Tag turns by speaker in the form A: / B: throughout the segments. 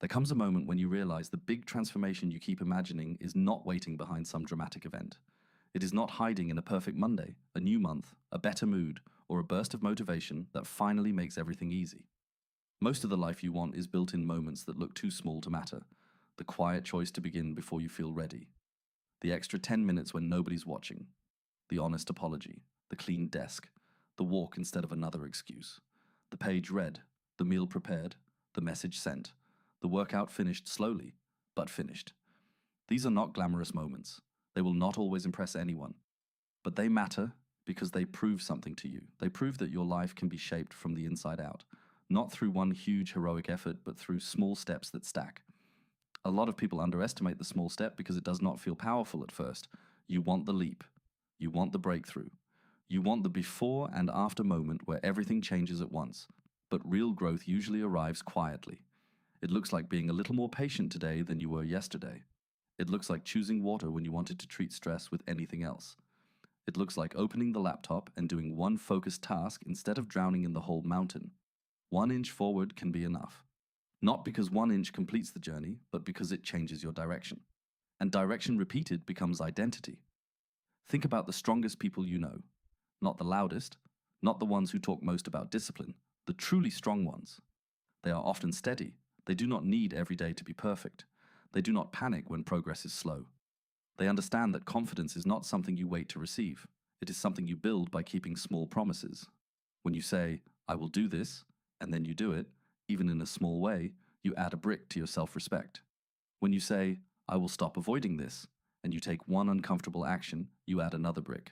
A: There comes a moment when you realize the big transformation you keep imagining is not waiting behind some dramatic event. It is not hiding in a perfect Monday, a new month, a better mood, or a burst of motivation that finally makes everything easy. Most of the life you want is built in moments that look too small to matter. The quiet choice to begin before you feel ready. The extra 10 minutes when nobody's watching. The honest apology. The clean desk. The walk instead of another excuse. The page read. The meal prepared. The message sent. The workout finished slowly, but finished. These are not glamorous moments. They will not always impress anyone. But they matter because they prove something to you. They prove that your life can be shaped from the inside out. Not through one huge heroic effort, but through small steps that stack. A lot of people underestimate the small step because it does not feel powerful at first. You want the leap. You want the breakthrough. You want the before and after moment where everything changes at once. But real growth usually arrives quietly. It looks like being a little more patient today than you were yesterday. It looks like choosing water when you wanted to treat stress with anything else. It looks like opening the laptop and doing one focused task instead of drowning in the whole mountain. 1 inch forward can be enough. Not because 1 inch completes the journey, but because it changes your direction. And direction repeated becomes identity. Think about the strongest people you know. Not the loudest, not the ones who talk most about discipline, the truly strong ones. They are often steady. They do not need every day to be perfect. They do not panic when progress is slow. They understand that confidence is not something you wait to receive. It is something you build by keeping small promises. When you say, "I will do this," and then you do it, even in a small way, you add a brick to your self-respect. When you say, "I will stop avoiding this," and you take one uncomfortable action, you add another brick.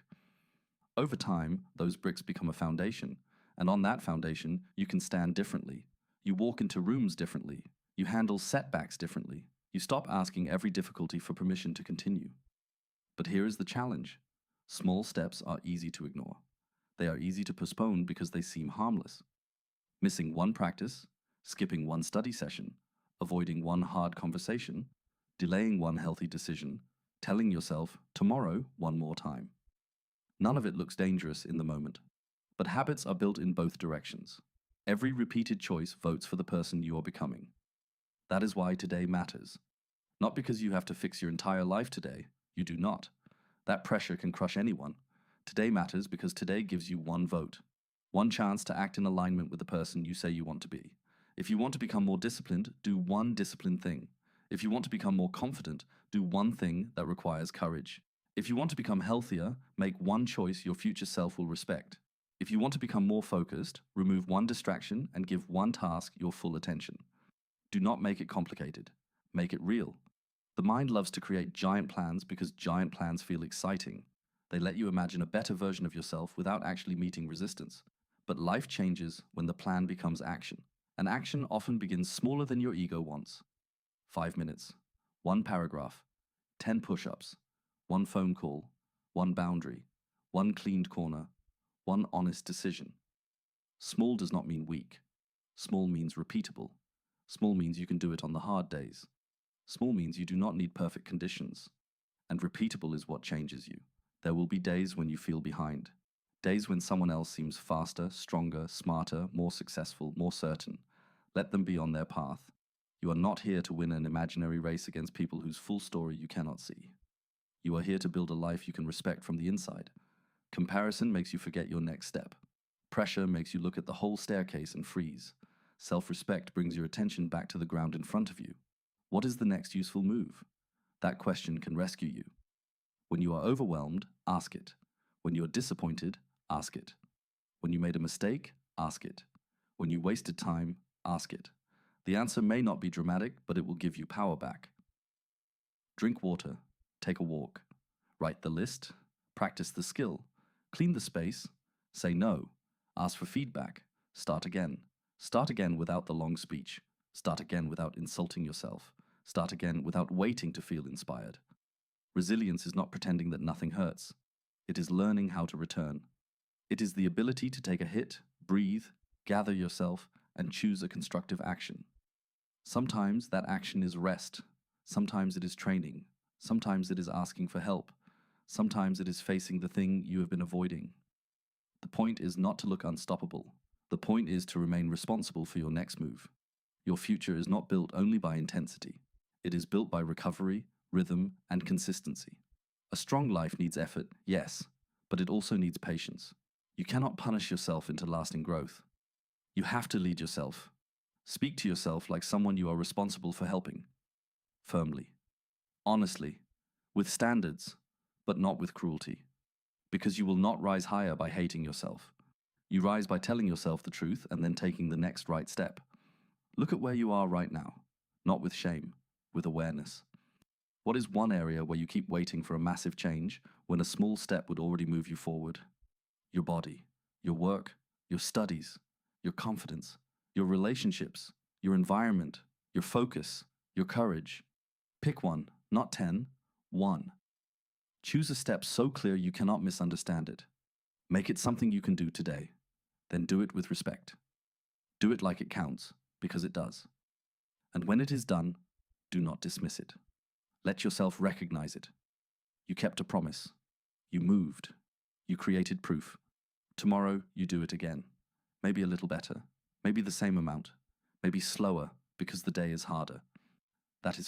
A: Over time, those bricks become a foundation, and on that foundation, you can stand differently. You walk into rooms differently. You handle setbacks differently. You stop asking every difficulty for permission to continue. But here is the challenge. Small steps are easy to ignore. They are easy to postpone because they seem harmless. Missing one practice, skipping one study session, avoiding one hard conversation, delaying one healthy decision, telling yourself tomorrow one more time. None of it looks dangerous in the moment. But habits are built in both directions. Every repeated choice votes for the person you are becoming. That is why today matters. Not because you have to fix your entire life today. You do not. That pressure can crush anyone. Today matters because today gives you one vote. One chance to act in alignment with the person you say you want to be. If you want to become more disciplined, do one disciplined thing. If you want to become more confident, do one thing that requires courage. If you want to become healthier, make one choice your future self will respect. If you want to become more focused, remove one distraction and give one task your full attention. Do not make it complicated. Make it real. The mind loves to create giant plans because giant plans feel exciting. They let you imagine a better version of yourself without actually meeting resistance. But life changes when the plan becomes action. And action often begins smaller than your ego wants. 5 minutes, 1 paragraph, 10 push-ups, 1 phone call, 1 boundary, 1 cleaned corner, 1 honest decision. Small does not mean weak. Small means repeatable. Small means you can do it on the hard days. Small means you do not need perfect conditions. And repeatable is what changes you. There will be days when you feel behind. Days when someone else seems faster, stronger, smarter, more successful, more certain. Let them be on their path. You are not here to win an imaginary race against people whose full story you cannot see. You are here to build a life you can respect from the inside. Comparison makes you forget your next step. Pressure makes you look at the whole staircase and freeze. Self-respect brings your attention back to the ground in front of you. What is the next useful move? That question can rescue you. When you are overwhelmed, ask it. When you are disappointed, ask it. When you made a mistake, ask it. When you wasted time, ask it. The answer may not be dramatic, but it will give you power back. Drink water. Take a walk. Write the list. Practice the skill. Clean the space. Say no. Ask for feedback. Start again. Start again without the long speech. Start again without insulting yourself. Start again without waiting to feel inspired. Resilience is not pretending that nothing hurts. It is learning how to return. It is the ability to take a hit, breathe, gather yourself, and choose a constructive action. Sometimes that action is rest. Sometimes it is training. Sometimes it is asking for help. Sometimes it is facing the thing you have been avoiding. The point is not to look unstoppable. The point is to remain responsible for your next move. Your future is not built only by intensity. It is built by recovery, rhythm, and consistency. A strong life needs effort, yes, but it also needs patience. You cannot punish yourself into lasting growth. You have to lead yourself. Speak to yourself like someone you are responsible for helping. Firmly. Honestly. With standards, but not with cruelty. Because you will not rise higher by hating yourself. You rise by telling yourself the truth and then taking the next right step. Look at where you are right now, not with shame, with awareness. What is one area where you keep waiting for a massive change when a small step would already move you forward? Your body, your work, your studies, your confidence, your relationships, your environment, your focus, your courage. Pick one, not 10, one. Choose a step so clear you cannot misunderstand it. Make it something you can do today. Then do it with respect. Do it like it counts, because it does. And when it is done, do not dismiss it. Let yourself recognize it. You kept a promise. You moved. You created proof. Tomorrow, you do it again. Maybe a little better. Maybe the same amount. Maybe slower, because the day is harder. That is fine.